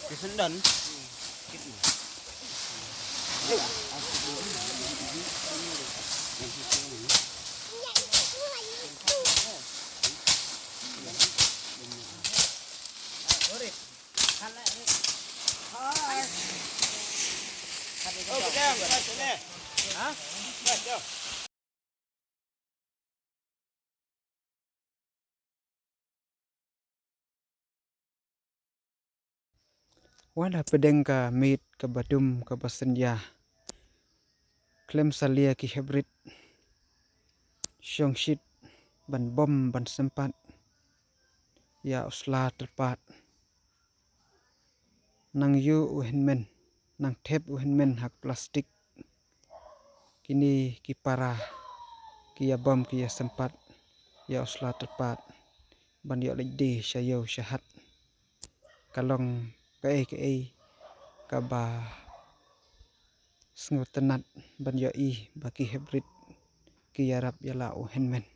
Kesendan. Wala pedeng ka meet ka badum ka basenya klem salia ki hebrit syongshit ban bom ban sempat ya usla terpat nang yu uhenmen nang tep uhenmen hak plastik kini kipara kia bom kia sempat ya usla terpat ban ya lede syayo syahat kalong ke kaba sengutenat ban ya baki hebrit ki yarap yala uhenmen